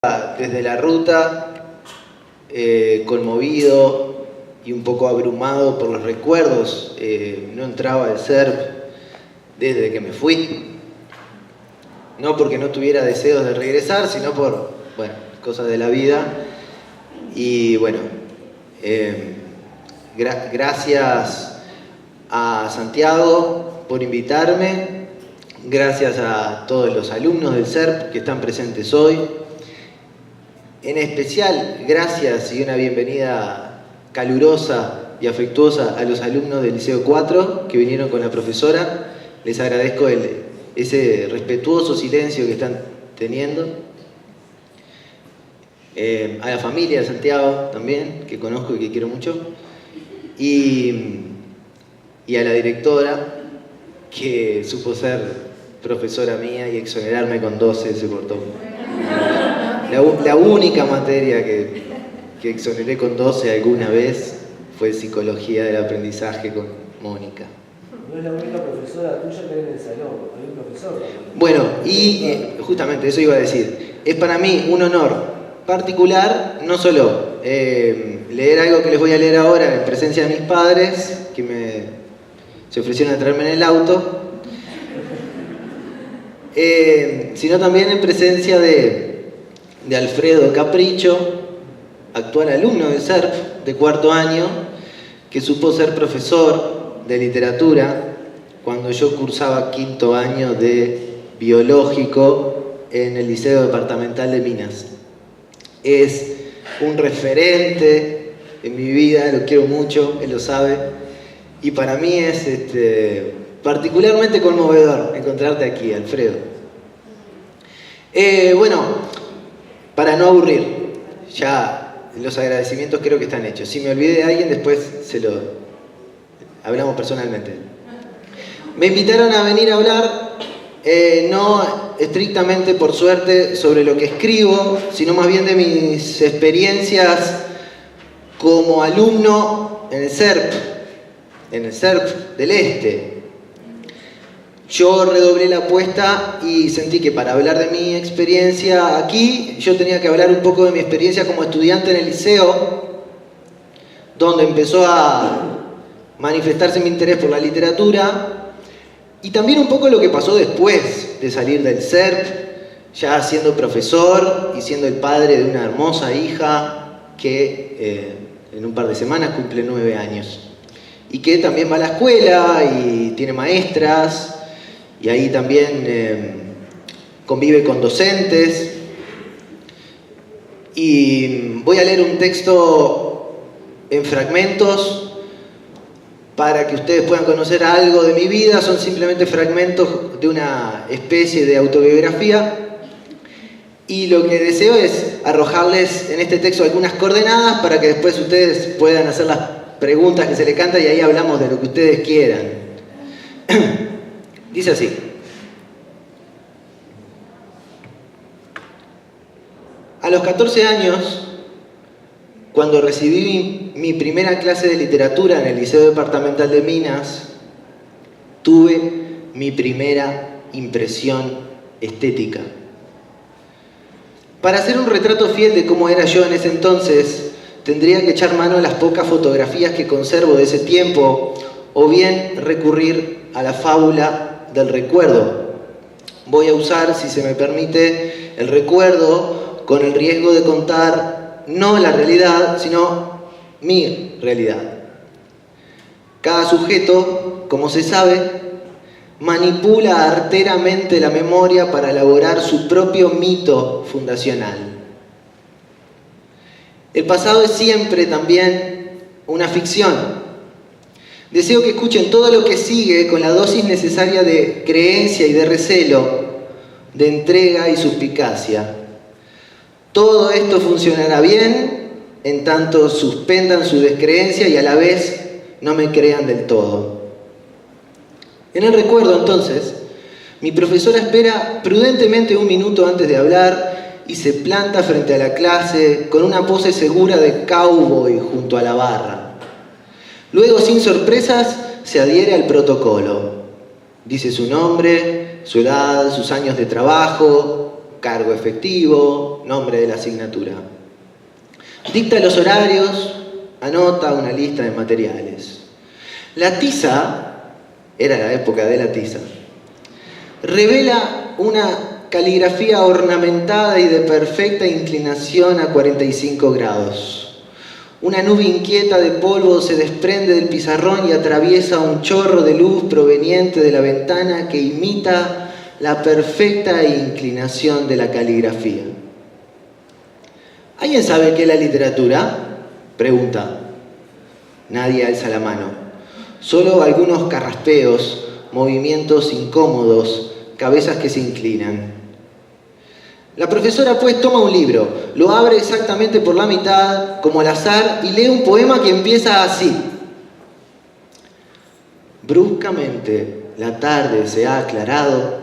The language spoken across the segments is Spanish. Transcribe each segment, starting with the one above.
desde la ruta, conmovido y un poco abrumado por los recuerdos. No entraba al SERP desde que me fui. No porque no tuviera deseos de regresar, sino por, bueno, cosas de la vida. Y bueno, gracias a Santiago por invitarme, gracias a todos los alumnos del SERP que están presentes hoy. En especial, gracias y una bienvenida calurosa y afectuosa a los alumnos del Liceo 4 que vinieron con la profesora. Les agradezco ese respetuoso silencio que están teniendo. A la familia de Santiago también, que conozco y que quiero mucho. Y a la directora, que supo ser profesora mía y exonerarme con 12 se cortó. La única materia que exoneré con 12 alguna vez fue Psicología del Aprendizaje con Mónica. No es la única profesora tuya que hay en el salón, hay un profesor también. Bueno, y justamente eso iba a decir. Es para mí un honor particular, no solo leer algo que les voy a leer ahora en presencia de mis padres, que se ofrecieron a traerme en el auto, sino también en presencia de Alfredo Capricho, actual alumno del SERP de cuarto año, que supo ser profesor de literatura cuando yo cursaba quinto año de biológico en el Liceo Departamental de Minas. Es un referente en mi vida, lo quiero mucho, él lo sabe, y para mí es particularmente conmovedor encontrarte aquí, Alfredo. Bueno, para no aburrir, ya los agradecimientos creo que están hechos. Si me olvidé de alguien, después se lo hablamos personalmente. Me invitaron a venir a hablar, no estrictamente por suerte sobre lo que escribo, sino más bien de mis experiencias como alumno en el SERP del Este. Yo redoblé la apuesta y sentí que para hablar de mi experiencia aquí, yo tenía que hablar un poco de mi experiencia como estudiante en el liceo, donde empezó a manifestarse mi interés por la literatura, y también un poco lo que pasó después de salir del SERP, ya siendo profesor y siendo el padre de una hermosa hija que en un par de semanas cumple 9 años. Y que también va a la escuela y tiene maestras, y ahí también convive con docentes. Y voy a leer un texto en fragmentos para que ustedes puedan conocer algo de mi vida. Son simplemente fragmentos de una especie de autobiografía. Y lo que deseo es arrojarles en este texto algunas coordenadas para que después ustedes puedan hacer las preguntas que se les canta y ahí hablamos de lo que ustedes quieran. Dice así. A los 14 años, cuando recibí mi primera clase de literatura en el Liceo Departamental de Minas, tuve mi primera impresión estética. Para hacer un retrato fiel de cómo era yo en ese entonces, tendría que echar mano a las pocas fotografías que conservo de ese tiempo, o bien recurrir a la fábula del recuerdo. Voy a usar, si se me permite, el recuerdo con el riesgo de contar no la realidad, sino mi realidad. Cada sujeto, como se sabe, manipula arteramente la memoria para elaborar su propio mito fundacional. El pasado es siempre también una ficción. Deseo que escuchen todo lo que sigue con la dosis necesaria de creencia y de recelo, de entrega y suspicacia. Todo esto funcionará bien en tanto suspendan su descreencia y a la vez no me crean del todo. En el recuerdo, entonces, mi profesora espera prudentemente un minuto antes de hablar y se planta frente a la clase con una pose segura de cowboy junto a la barra. Luego, sin sorpresas, se adhiere al protocolo. Dice su nombre, su edad, sus años de trabajo, cargo efectivo, nombre de la asignatura. Dicta los horarios, anota una lista de materiales. La tiza, era la época de la tiza, revela una caligrafía ornamentada y de perfecta inclinación a 45 grados. Una nube inquieta de polvo se desprende del pizarrón y atraviesa un chorro de luz proveniente de la ventana que imita la perfecta inclinación de la caligrafía. ¿Alguien sabe qué es la literatura? Pregunta. Nadie alza la mano. Solo algunos carraspeos, movimientos incómodos, cabezas que se inclinan. La profesora pues toma un libro, lo abre exactamente por la mitad, como al azar, y lee un poema que empieza así. Bruscamente la tarde se ha aclarado,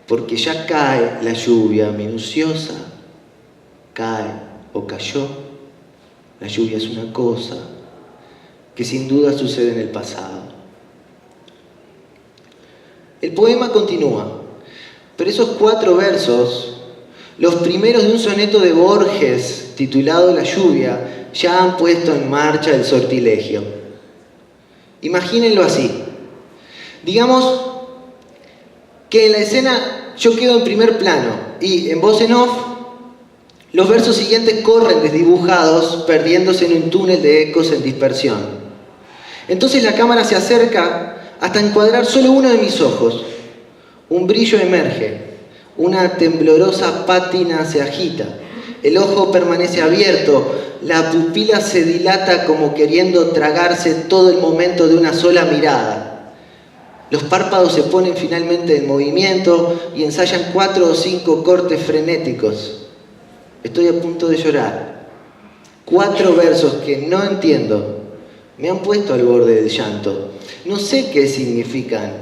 porque ya cae la lluvia minuciosa. Cae o cayó, la lluvia es una cosa que sin duda sucede en el pasado. El poema continúa, pero esos 4 versos, los primeros de un soneto de Borges titulado La lluvia, ya han puesto en marcha el sortilegio. Imagínenlo así. Digamos que en la escena yo quedo en primer plano y en voz en off los versos siguientes corren desdibujados, perdiéndose en un túnel de ecos en dispersión. Entonces la cámara se acerca hasta encuadrar solo uno de mis ojos. Un brillo emerge, una temblorosa pátina se agita, el ojo permanece abierto, la pupila se dilata como queriendo tragarse todo el momento de una sola mirada. Los párpados se ponen finalmente en movimiento y ensayan 4 o 5 cortes frenéticos. Estoy a punto de llorar. 4 versos que no entiendo me han puesto al borde del llanto. No sé qué significan.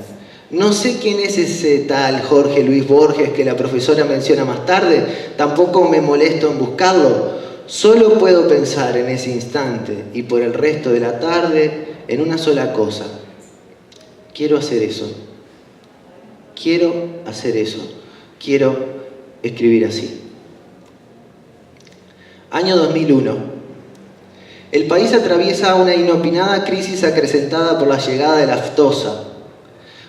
No sé quién es ese tal Jorge Luis Borges que la profesora menciona más tarde. Tampoco me molesto en buscarlo. Solo puedo pensar en ese instante y por el resto de la tarde en una sola cosa. Quiero hacer eso. Quiero hacer eso. Quiero escribir así. Año 2001. El país atraviesa una inopinada crisis acrecentada por la llegada de la aftosa.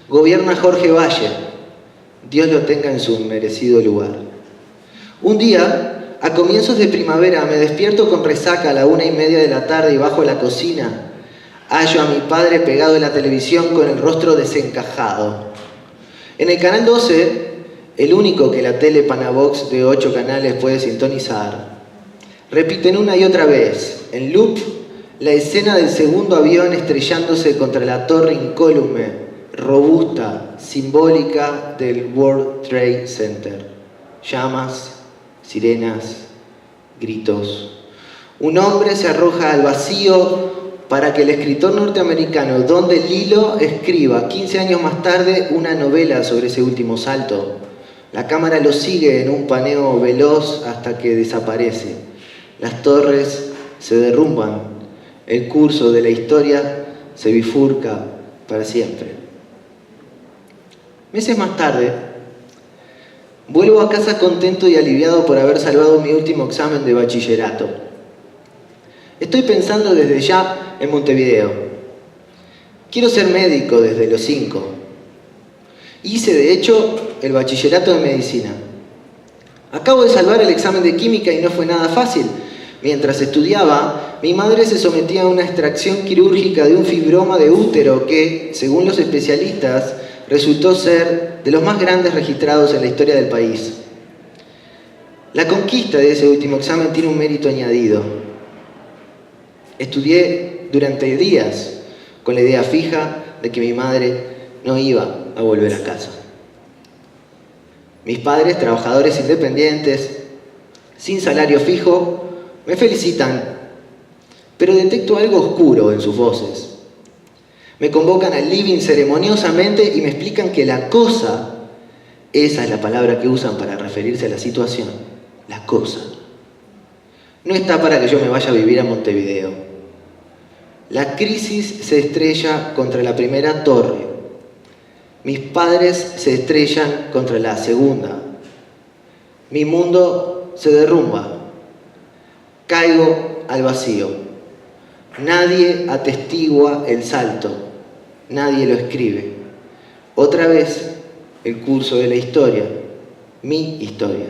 Gobierna Jorge Valle. Dios lo tenga en su merecido lugar. Un día, a comienzos de primavera, me despierto con resaca a la 1:30 de la tarde y bajo a la cocina. Hallo a mi padre pegado en la televisión con el rostro desencajado. En el canal 12, el único que la tele Panavox de 8 canales puede sintonizar, repiten una y otra vez, en loop, la escena del segundo avión estrellándose contra la torre incólume, robusta, simbólica del World Trade Center. Llamas, sirenas, gritos. Un hombre se arroja al vacío para que el escritor norteamericano Don DeLillo escriba 15 años más tarde una novela sobre ese último salto. La cámara lo sigue en un paneo veloz hasta que desaparece. Las torres se derrumban, el curso de la historia se bifurca para siempre. Meses más tarde, vuelvo a casa contento y aliviado por haber salvado mi último examen de bachillerato. Estoy pensando desde ya en Montevideo. Quiero ser médico desde los 5. Hice, de hecho, el bachillerato de medicina. Acabo de salvar el examen de química y no fue nada fácil. Mientras estudiaba, mi madre se sometía a una extracción quirúrgica de un fibroma de útero que, según los especialistas, resultó ser de los más grandes registrados en la historia del país. La conquista de ese último examen tiene un mérito añadido. Estudié durante días con la idea fija de que mi madre no iba a volver a casa. Mis padres, trabajadores independientes, sin salario fijo, me felicitan, pero detecto algo oscuro en sus voces. Me convocan al living ceremoniosamente y me explican que la cosa, esa es la palabra que usan para referirse a la situación, la cosa, no está para que yo me vaya a vivir a Montevideo. La crisis se estrella contra la primera torre. Mis padres se estrellan contra la segunda. Mi mundo se derrumba. Caigo al vacío. Nadie atestigua el salto. Nadie lo escribe. Otra vez, el curso de la historia, mi historia,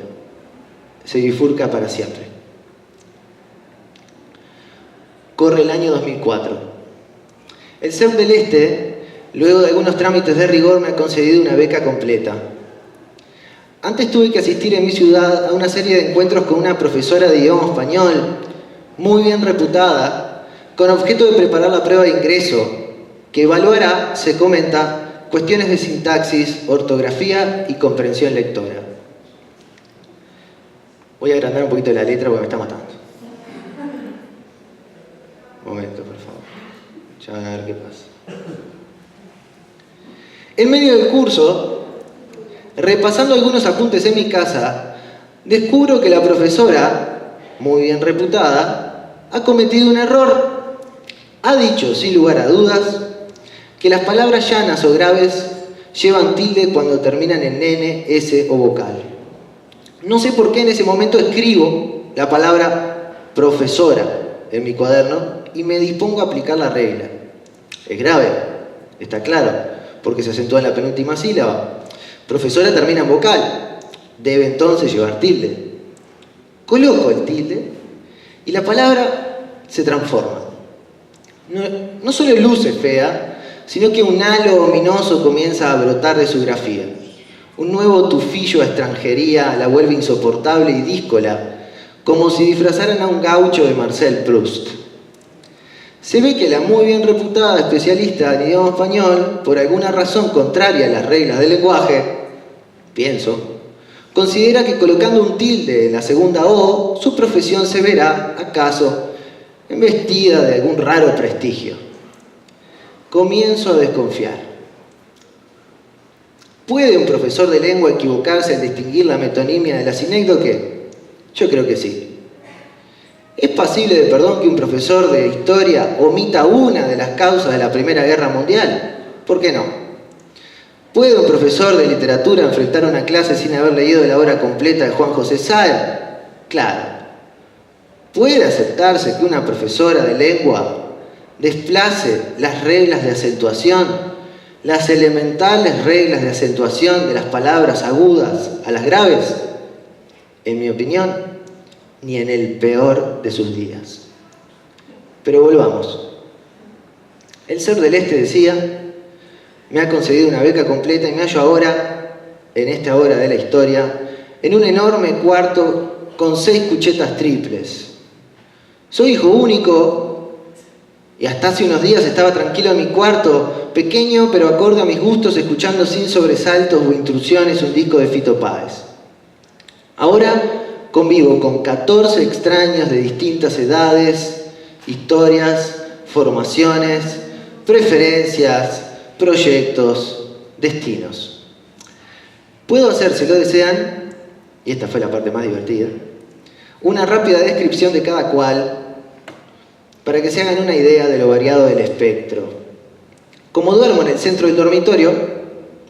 se bifurca para siempre. Corre el año 2004. El CERN del Este, luego de algunos trámites de rigor, me ha concedido una beca completa. Antes tuve que asistir en mi ciudad a una serie de encuentros con una profesora de idioma español, muy bien reputada, con objeto de preparar la prueba de ingreso, que evaluará, se comenta, cuestiones de sintaxis, ortografía y comprensión lectora. Voy a agrandar un poquito la letra porque me está matando. Un momento, por favor. Ya van a ver qué pasa. En medio del curso, repasando algunos apuntes en mi casa, descubro que la profesora, muy bien reputada, ha cometido un error. Ha dicho, sin lugar a dudas, que las palabras llanas o graves llevan tilde cuando terminan en n, s o vocal. No sé por qué en ese momento escribo la palabra profesora en mi cuaderno y me dispongo a aplicar la regla. Es grave, está claro, porque se acentúa en la penúltima sílaba. Profesora termina en vocal, debe entonces llevar tilde. Coloco el tilde y la palabra se transforma. No solo luce fea, sino que un halo ominoso comienza a brotar de su grafía. Un nuevo tufillo a extranjería la vuelve insoportable y díscola, como si disfrazaran a un gaucho de Marcel Proust. Se ve que la muy bien reputada especialista en idioma español, por alguna razón contraria a las reglas del lenguaje, pienso, considera que colocando un tilde en la segunda O, su profesión se verá, acaso, embestida de algún raro prestigio. Comienzo a desconfiar. ¿Puede un profesor de lengua equivocarse al distinguir la metonimia de la sinécdoque? Yo creo que sí. ¿Es pasible de perdón que un profesor de historia omita una de las causas de la Primera Guerra Mundial? ¿Por qué no? ¿Puede un profesor de literatura enfrentar una clase sin haber leído la obra completa de Juan José Sáenz? Claro. ¿Puede aceptarse que una profesora de lengua desplace las reglas de acentuación, las elementales reglas de acentuación de las palabras agudas a las graves? En mi opinión, ni en el peor de sus días. Pero volvamos. El CERN del Este, decía, me ha concedido una beca completa y me hallo ahora, en esta hora de la historia, en un enorme cuarto con 6 cuchetas triples. Soy hijo único y hasta hace unos días estaba tranquilo en mi cuarto, pequeño pero acorde a mis gustos, escuchando sin sobresaltos o intrusiones un disco de Fito Páez. Ahora convivo con 14 extraños de distintas edades, historias, formaciones, preferencias, proyectos, destinos. Puedo hacer, si lo desean, y esta fue la parte más divertida, una rápida descripción de cada cual para que se hagan una idea de lo variado del espectro. Como duermo en el centro del dormitorio,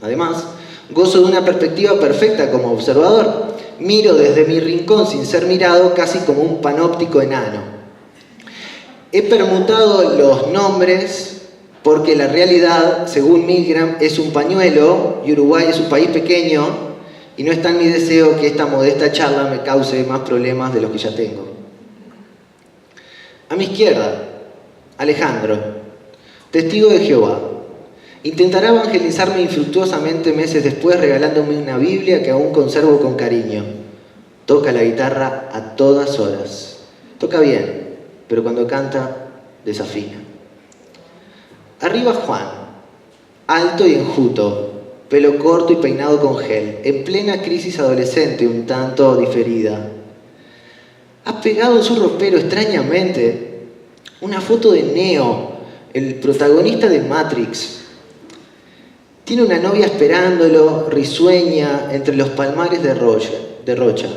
además, gozo de una perspectiva perfecta como observador. Miro desde mi rincón sin ser mirado, casi como un panóptico enano. He permutado los nombres porque la realidad, según Milgram, es un pañuelo y Uruguay es un país pequeño y no está en mi deseo que esta modesta charla me cause más problemas de los que ya tengo. A mi izquierda, Alejandro, testigo de Jehová. Intentará evangelizarme infructuosamente meses después regalándome una Biblia que aún conservo con cariño. Toca la guitarra a todas horas. Toca bien, pero cuando canta, desafina. Arriba Juan, alto y enjuto, pelo corto y peinado con gel, en plena crisis adolescente un tanto diferida. Ha pegado en su ropero extrañamente una foto de Neo, el protagonista de Matrix. Tiene una novia esperándolo, risueña, entre los palmares de Rocha.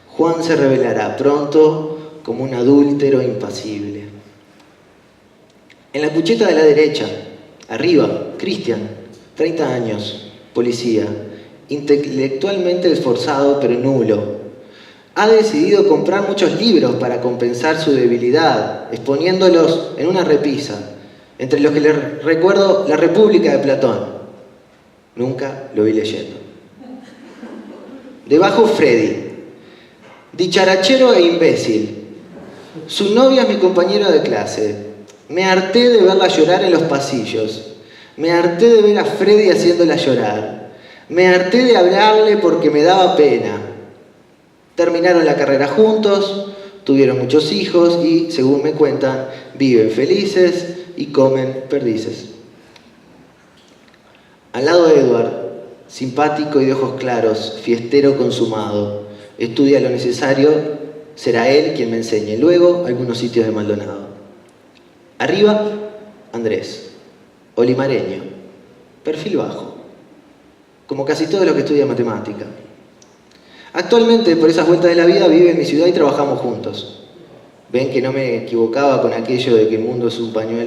Juan se revelará pronto como un adúltero impasible. En la cucheta de la derecha, arriba, Cristian, 30 años, policía, intelectualmente esforzado pero nulo. Ha decidido comprar muchos libros para compensar su debilidad, exponiéndolos en una repisa, entre los que les recuerdo La República de Platón. Nunca lo vi leyendo. Debajo Freddy, dicharachero e imbécil. Su novia es mi compañero de clase. Me harté de verla llorar en los pasillos. Me harté de ver a Freddy haciéndola llorar. Me harté de hablarle porque me daba pena. Terminaron la carrera juntos, tuvieron muchos hijos y, según me cuentan, viven felices y comen perdices. Al lado de Edward, simpático y de ojos claros, fiestero consumado, estudia lo necesario, será él quien me enseñe. Luego, algunos sitios de Maldonado. Arriba, Andrés, olimareño, perfil bajo, como casi todos los que estudian matemática. Actualmente, por esas vueltas de la vida, vive en mi ciudad y trabajamos juntos. Ven que no me equivocaba con aquello de que el mundo es un pañuelo.